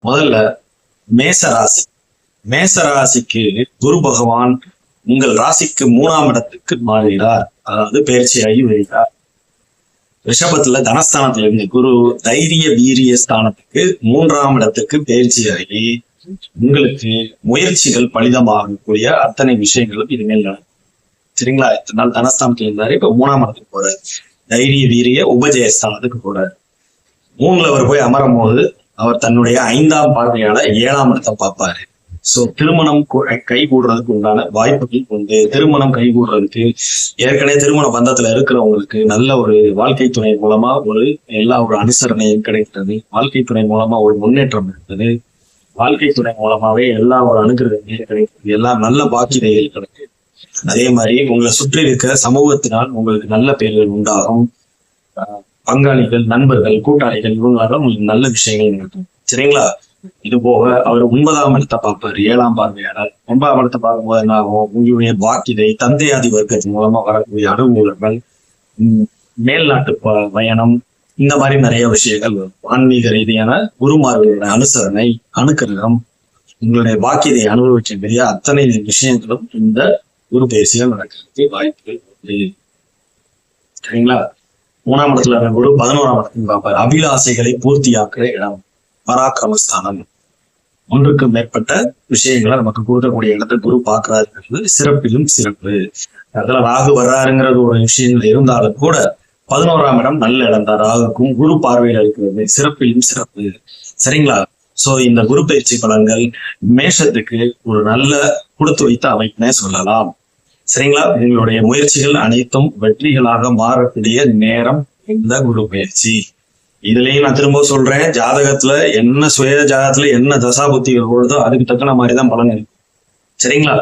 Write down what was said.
முதல்ல மேச ராசி. மேச ராசிக்கு குரு பகவான் உங்கள் ராசிக்கு 3ஆம் இடத்துக்கு மாறுகிறார், அதாவது பயிற்சியாகி வருகிறார். ரிஷபத்துல தனஸ்தானத்துல இருந்து குரு தைரிய வீரிய ஸ்தானத்துக்கு 3ஆம் இடத்துக்கு பயிற்சியாகி உங்களுக்கு முயற்சிகள் பலிதமாகக்கூடிய அத்தனை விஷயங்களும் இனிமேல் நடக்கும். சரிங்களா? இத்தனை நாள் தனஸ்தானத்துல இருந்தாரு, இப்ப 3ஆம் இடத்துக்கு போறாரு. தைரிய வீரிய உபஜயஸ்தானத்துக்கு போறாரு. 3ல அவர் போய் அமரும் போது அவர் தன்னுடைய 5ஆம் பார்வையால 7ஆம் இடத்தை பார்ப்பாரு. சோ திருமணம் கை கூடுறதுக்கு உண்டான வாய்ப்புகள் உண்டு. திருமணம் கை கூடுறதுக்கு ஏற்கனவே திருமண பந்தத்துல இருக்கிறவங்களுக்கு நல்ல ஒரு வாழ்க்கை துணை மூலமா ஒரு அனுசரணையும் கிடைக்கிறது. வாழ்க்கை துணை மூலமா ஒரு முன்னேற்றம் இருக்குது. வாழ்க்கை துணை மூலமாவே எல்லா ஒரு அனுகிரகங்களும் கிடைக்கிறது. எல்லாம் நல்ல பாக்கியதைகள் கிடைக்கும். அதே மாதிரி உங்களை சுற்றி இருக்கிற சமூகத்தினால் உங்களுக்கு நல்ல பெயர்கள் உண்டாகும். பங்காளிகள், நண்பர்கள், கூட்டாளிகள் இவங்களால உங்களுக்கு நல்ல விஷயங்கள் நடக்கும். சரிங்களா? இது போக அவர் 9ஆம் இடத்தை பார்ப்பாரு, 7ஆம் பார்வையாளர். 9ஆம் இடத்தை பார்க்கும்போது என்ன ஆகும்? உங்களுடைய வாக்கிதை தந்தையாதி வர்க்கத்தின் மூலமா வரக்கூடிய அனுகூலங்கள், மேல்நாட்டு பயணம், இந்த மாதிரி நிறைய விஷயங்கள் வரும். ஆன்மீக ரீதியான குருமார்களுடைய அனுசரணை, அனுக்கிரகம், உங்களுடைய வாக்கியதை அனுபவிக்க பெரிய அத்தனை விஷயங்களும் இந்த குரு பேசிகள் நடக்கிறதுக்கு வாய்ப்புகள் உண்டு. சரிங்களா? 3ஆம் இடத்துல குரு 11ஆம் இடத்துக்கு பார்ப்பாரு. அபிலாசைகளை பூர்த்தியாக்குற இடம், பராக்கிரமஸ்தானம். ஒன்றுக்கு மேற்பட்ட விஷயங்களை நமக்கு கொடுக்கக்கூடிய இடத்தை குரு பார்க்கிறாருங்கிறது சிறப்பிலும் சிறப்பு. அதுல ராகு வர்றாருங்கிறது ஒரு விஷயங்கள் இருந்தாலும் கூட 11ஆம் இடம் நல்ல இடம் தான். ராகுக்கும் குரு பார்வையில இருக்கிறது சிறப்பிலும் சிறப்பு. சரிங்களா? சோ இந்த குரு பயிற்சி பலன்கள் மேஷத்துக்கு ஒரு நல்ல கொடுத்து வைத்த அமைப்பினே சொல்லலாம். சரிங்களா? உங்களுடைய முயற்சிகள் அனைத்தும் வெற்றிகளாக மாறக்கூடிய நேரம் இந்த குரு பயிற்சி. இதுலயும் நான் திரும்ப சொல்றேன், ஜாதகத்துல என்ன சுய ஜாதகத்துல என்ன தசா புத்திகள் போடுதோ அதுக்கு தக்கன மாதிரிதான் பலன் இருக்கு. சரிங்களா?